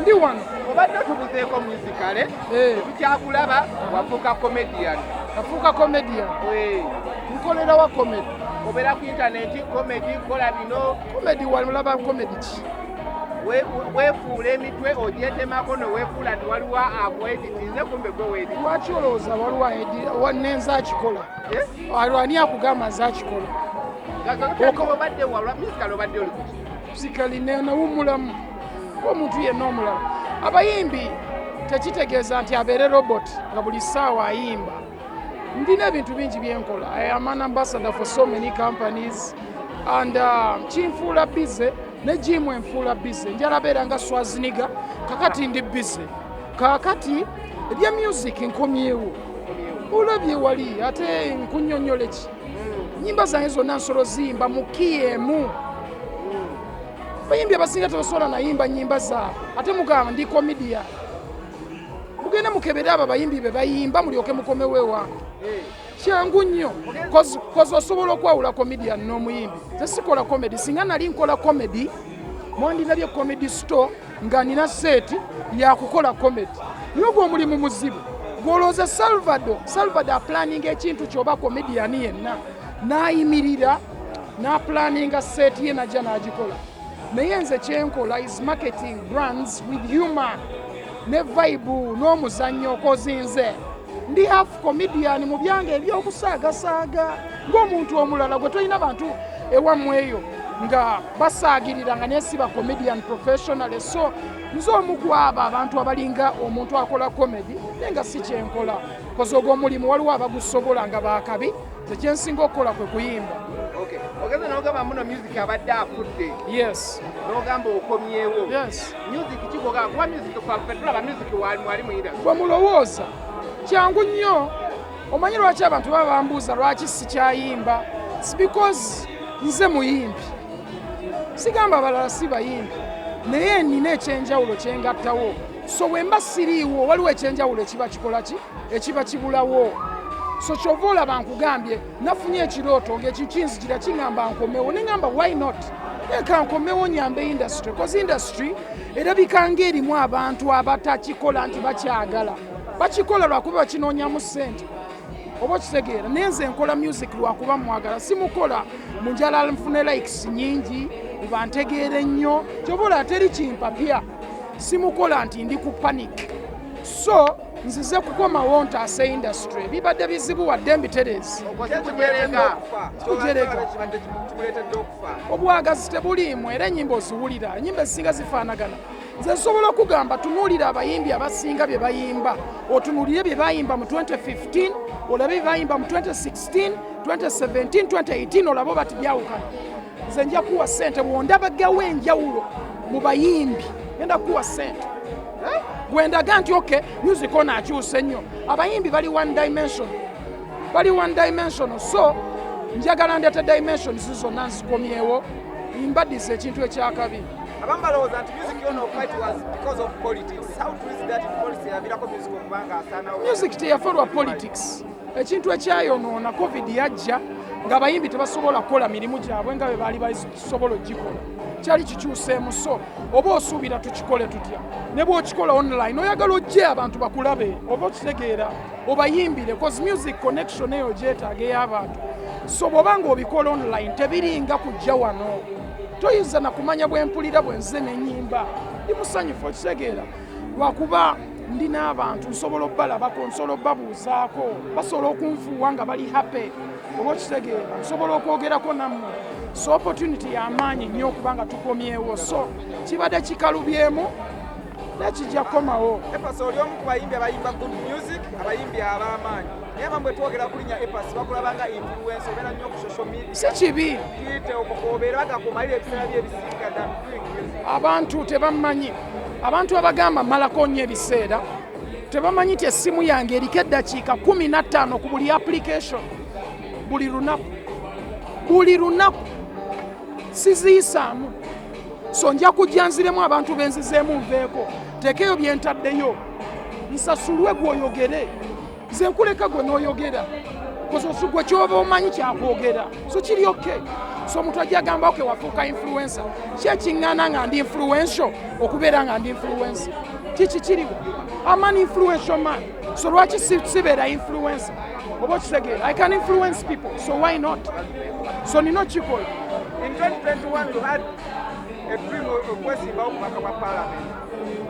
ndi wano obadde tubuzeeko musicale tukyakulaba wafuuka comedian nafuuka comedian nkolera wa comedy obeera ku intaneti comedy kola bino comedy walaba comedy ki weefuula emitwe ogyetemako neweefuula nti waliwo akueditize kumbe gwe weedi lwaki olowooza waliwo nenzakikola ani akugamba nzakikola obadde walwa musicale obadde oli kuki musicale nawumulamu omuntu yenna omulala abayimbi tekitegeeza nti abeere robot nga buli ssaawa ayimba ndina ebintu bingi byenkola. I am an ambassador for so many companies and kinfuula busy ne jimu enfuula busy njala beera nga Swaziniga kakati ndi busy kakati ebya music nkomyewo olabye wali ate nkunyonyola ki nyimba zange zonna nsolo ziyimba mu kiemu bayimbi abasinga tebasobola nayimba nyimba zaabwe ate mugamba ndi comedian mugende mukebere abo abayimbi be bayimba mulyoke mukomewo ewange kyangu nnyo kozi osobola okwawula comedian n'omuyimbi tesikola comedy singa nali nkola comedy mwandinabye comedy store nga nina seeti yakukola comedy naye ogwo omulimu muzibu gwolooza Salvador aplaninga ekintu kyoba comedian yenna n'ayimirira n'aplaninga seeti ye najja n'agikola naye nze kyenkola is marketing brands with humor ne vibe n'omuzannyo okozinze ndi half comedian mu byange ebyokusaagasaaga ng'omuntu omulala gwe tolina bantu ewammwe eyo nga basaagirira nga nesiba comedian professional so nze omu ku abo abantu abalinga omuntu akola comedy naye nga si kyenkola kozi ogwo omulimu waliwo abagusobola nga bakabi ze kyensinga okukola kwe kuyimba. Ogeze n'ogamba muno music abadde afudde. Yes. N'ogamba okomyewo. Yes. Music kikoga kuba music kwaffe tulaba music wali muyira. Bwe mulowooza kyangu nnyo omanyi lwaki abantu baba bambuuza lwaki sikyayimba. It's because nze muyimbi. Sigamba abalala si bayimbi. Naye nina ekyenjawulo kyengattawo. So bwemba siriiwo waliwo ekyenjawulo ekiba kikola ki ekiba kibulawo. So kyova olaba nkugambye nafunye ekirooto ng'ekikinzikira kiŋŋamba nkomewo ne ŋŋamba why not eka nkomewo nyambe industry cause industry erabika ng'erimu abantu abatakikola nti bakyagala bakikola lwakuba bakinoonyamu ssente oba okitegeera naye nze nkola music lwakuba mwagala simukola mu njala nfune likes nyingi oba ntegeere nnyo kyova olaba teri kimpapya simukola nti ndi ku panic so nzize kukomawo ntaase industry bibadde bizibu wadde mbiterezi obwagazi tebuliimu era ennyimba oziwulira ennyimba ezisinga zifaanagana nze nsobola okugamba tunuulira abayimbi abasinga bye bayimba otunuulire bye bayimba mu 2015 olabe bye bayimba mu 2016 2017 2018 olabo bati byawukana nze nja kuwa ssente bwondabagawo enjawulo mu bayimbi genda kuwa ssente gwendaga nti okay music ono akyuse nnyo abayimbi bali one dimension so njagala ndeeta dimensions zonna nzikomyewo mbaddiza ekintu ekyakabi abamu balowooza nti music ono fight was because of politics how to is that policy erabirako music okubanga asaanawo music teyafa lwa politics ekintu ekyayonoona covid yajja ng'abayimbi tebasobola kukola mirimu gyabwe nga bwe baali basobola ogikola kyali kikyuseemu so oba osuubira tukikole tutya ne bw'okikola online oyagala ojje abantu bakulabe oba okitegeera obayimbire cause music connection eyo gyetaaga ey'abantu so bw'oba ng'obikola online tebiringa kujja wano toyinza na kumanya bwe mpulira bwe nze n'ennyimba ndi musanyufu okitegeera lwakuba ndi n'abantu nsobola obbalabako nsobola obbabuuzaako basobola okunfuuwa nga bali happy oba okitegeera nsobola okwogerako nammwe so opportunity y'amaanyi nnyo okubanga tukomyewo so kibadde kikalubyemu nekijja kukomawo. Epasi oli omu ku bayimbi abayimba good music abayimbi ab'amaanyi naye abamu bwe twogera kulinnya Epasi bakulabanga influence obeera nnyo ku social media si kibi tuyite obeera bagakumalira ebiseera byebisinga ddala abantu tebamanyi abantu abagamba malako nnyo ebiseera tebamanyi nti essimu yange eriko eddakiika 15 ku buli application buli lunaku siziyisaamu so nja kujja nziremu abantu benzizeemu nveeko tekeyo byentaddeyo nsasulwe gwoyogere nze nkuleka gwe n'oyogera gwe kyoba omanyi kyakwogera so kiri okay so omuntu ajja agamba oke wafuuka influencer kyekiŋŋaana nga ndi influential okubeera nga ndi influencer kiki kiriwo aman influential man so lwaki sibeera influencer oba okitegeera I can influence people so why not so nina okikola. In 2021 you had a dream of kwesimbawo omubaka bwa parliament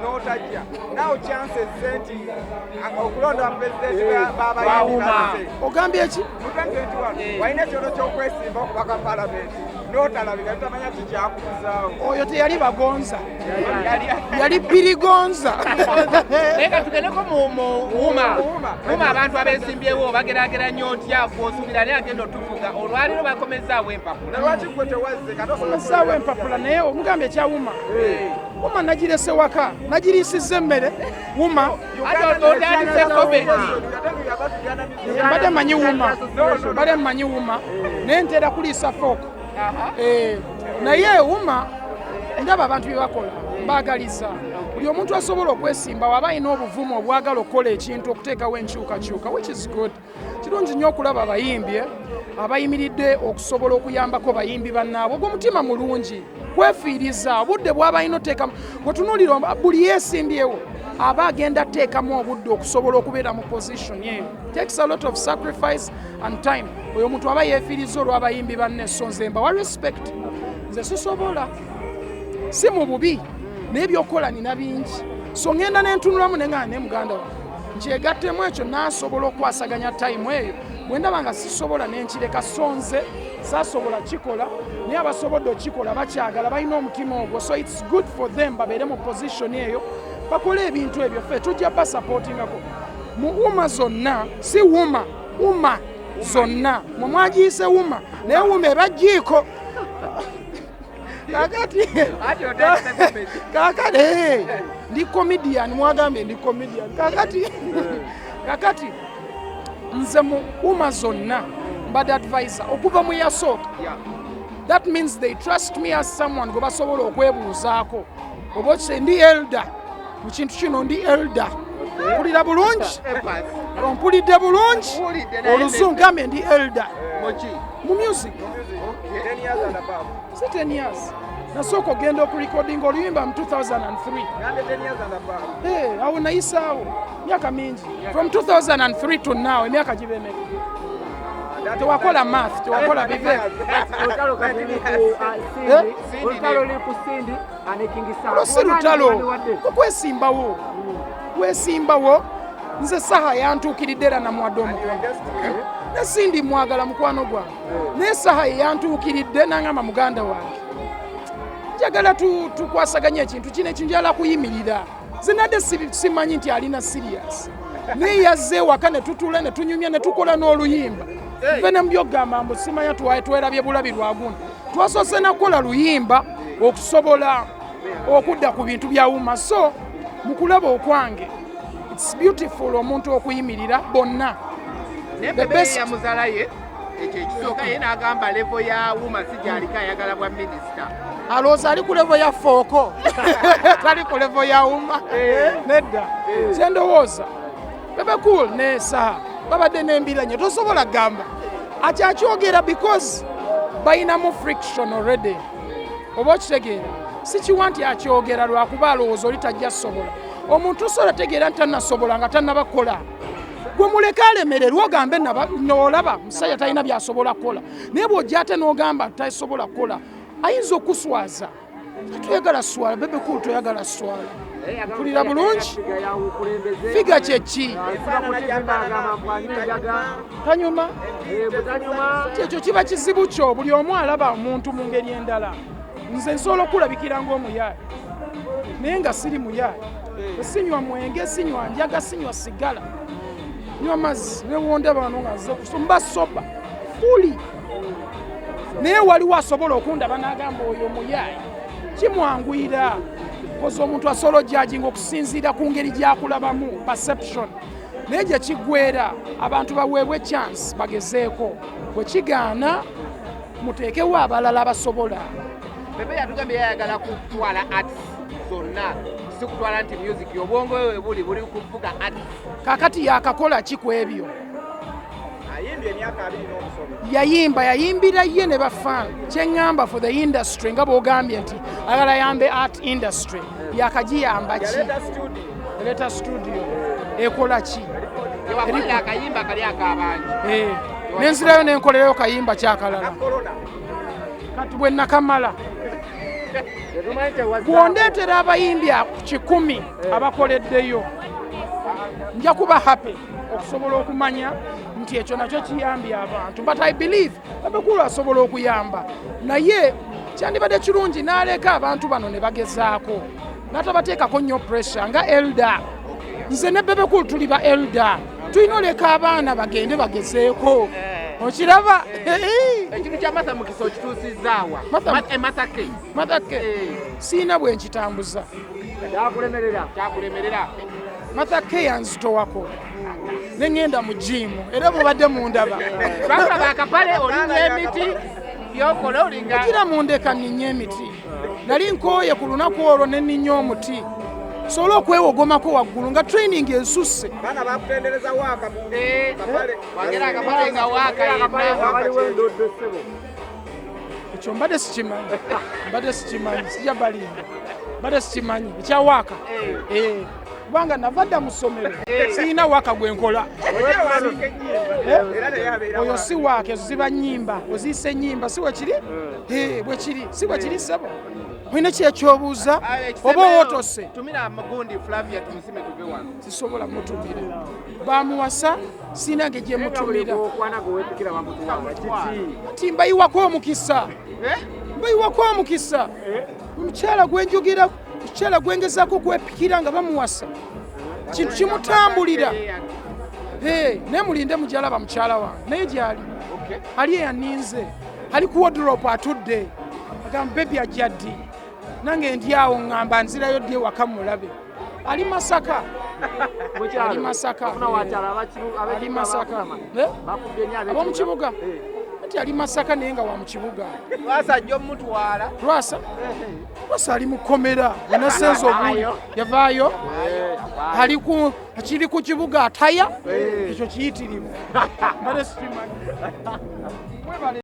n'otajja now chances nti okulonda president babayimbi ogambye eki mu 2021 walina ekyoto ky'okwesimba okubaka parliament n'otalabika tutamanya kikyakubuzaawo oyo teyali bagonza yali birigonza Leka tugendeko mu wuma abantu abesimbyewo bageraageranya otya gw'osuubira naye agenda otufuga olwaliro bakomezaawo empapula lwaki gwe tewazze komezaawo empapula naye omugambye ekyawuma wuma nagirese waka nagiriisizza emmere wuma otandise komedi mbadde mmanyi wuma naye ntera kuliisa fooko naye wuma ndaba abantu bye bakola mbaagaliza buli omuntu asobola okwesimbawo aba alina obuvumu obwagala okukola ekintu okuteekawo enkyukakyuka which is good kirungi nnyo okulaba abayimbi abayimiridde okusobola okuyambako bayimbi bannaabwe ogwo mutima mulungi kwefiiriza obudde bw'aba alina oteekamu bwetunuulira buli yeesimbyewo aba agenda ateekamu obudde okusobola okubeera mu position eyo takes a lot of sacrifice and time oyo omuntu aba yeefiiriza olw'abayimbi banne so nze mbawa respect nze sisobola si mu bubi naye byokola nina bingi so ngenda nentunulamu neŋŋana ne muganda wange nkyegattemu ekyo naasobola okwasaganya time eyo bwe ndaba nga sisobola nenkireka so nze saasobola kikola naye abasobodde okikola bakyagala balina omutima ogwo so its good for them babeere mu position eyo bakole ebintu ebyo ffe tujja basapootingako mu wuma zonna si wuma zonna mwe mwagiyise wuma naye wuma ebagiiko kakati ndi comedian mwagambye ndi comedian kakati nze mu wuma zonna mbadde advisor okuva mu yasooka that means they trust me as someone gwe basobola okwebuuzaako oba okise ndi elder mu kintu kino ndi elder mpulira bulungi ompulidde bulungi oluzungu gambye ndi elder mu music si 10 years nasooka ogenda okurecordinga oluyimba mu 2003 awo nayisaawo myaka mingi from 2003 to now emyaka gibeemeka tewakola math tewakola bive si lutalo kwesimbawo nze Saha yantuukiridde era namuwadde omukwano ne sindi mwagala mukwano gwange naye Saha yantuukiridde nangamba muganda wange njagala tukwasaganya ekintu kino ekinjala kuyimirira zinadde simanyi nti alina serious naye yazze waka ne tutuula ne tunyumya ne tukola n'oluyimba ffe ne mubyogamba mbu simanya twerabye bulabi lwagundi twasoose nakukola luyimba okusobola okudda ku bintu bya wuma so mu kulaba okwange it's beautiful omuntu okuyimirira bonna ya muzalaye ekyo ekisooka ye n'agamba levo ya wuma si gy'aliko ayagala bwa minisita alowooza ali ku levo ya fooko tali ku levo ya wuma nedda kyendowooza Bebe Cool ne Saha babadde n'embiranye tosobola gamba akyakyogera because bayinamu friction already oba okitegeera si kiwa nti akyogera lwakuba alowooza oli tajja sobola omuntu osobola tegeera nti tannasobola nga tannabakola gwe muleka alemererwa ogambe n'olaba musajja talina byasobola kukola naye bw'ojja ate n'ogamba tasobola kukola ayinza okuswaza toyagala swala Bebe Cool toyagala swala mpulira bulungi figa kyeki tanyuma kyekyo kiba kizibu kyo buli omu alaba omuntu mu ngeri endala nze nsobola okulabikira ng'omuyaayi naye nga siri muyaayi sinywa mwenge sinywa njaga sinywa sigala nywa mazzi newonde bano nga nze kusumba soba fuli naye waliwo asobola okundaba n'agamba oyo muyaayi kimwanguyira koza omuntu asobola ojjajinga okusinziira ku ngeri gyakulabamu perception naye gye kiggweera abantu baweebwe chance bagezeeko bwe kigaana muteekewo abalala abasobola Bebe yatugambye yayagala kutwala arts zonna si kutwala nti music obwongo we buli kuvuga arts kakati yakakola ki ku ebyo ayimbye emyaka 2 n'omusomo. yayimbira ye ne bafaana kyeŋŋamba for the industry nga bw'ogambye nti agala yambe art industry yakagiyamba ki eleeta studio ekola ki akayimba kali akabanja nenzirayo nenkolerayo kayimba kyakalala kati bwe nakamala bw'ondeetera abayimbi 100 abakoleddeyo nja kuba happy okusobola okumanya nti ekyo nakyo kiyambye abantu but I believe Bebe Cool asobola okuyamba naye kyandibadde kirungi n'aleka abantu bano ne bagezaako n'atabateekako nnyo pressure nga elder nze ne Bebe Cool tuli ba elder tulina oleka abaana bagende bagezeeko okiraba ekintu kya Martha Mukisa okituusizaawa Mathake siina bwe nkitambuza kyakulemerera Mathake yanzitowako ne ŋŋenda mu jiimu era mubadde mundaba twalaba akapale olinnya emiti byokola olinga kira mundeka nninnya emiti nali nkooye ku lunaku olwo ne nninnya omuti sobola okwewogomako waggulu nga training ensusse baana bakutendereza waaka wagera akapale nga waaka ekyo mbadde sikimanyi sijja balinda mbadde sikimanyi ekyawaaka kubanga nava dda mu ssomero sirina waaka gwe nkola oyo si waaka ezo ziba nnyimba oziise nnyimba si wekiri bwe kiri si bwe kiri ssebo olina kyekyobuuza oba owootose tumira amagundi Flavia tumusime tuve wano sisobola mutumira bamuwasa sina nge gye mutumira ati mbayiwako omukisa omukyala gwenjogera omukyala gwengezaako kwepikira nga bamuwasa kintu kimutambulira naye mulinde mujalaba mukyala wange naye gyali ali eyaninze ali ku wardrobe atudde agamba bebi ajja ddi nange ndi awo ŋŋamba nzirayo ddi ewaka mulabe ali Masaka ab'omu kibuga nti ali Masaka naye nga wa mu kibuga lwasajja omutwala lwasa ali mu kkomera enasenza obuli yavaayo akiri ku kibuga ataya ekyo kiyitirivu mbale sikimanyi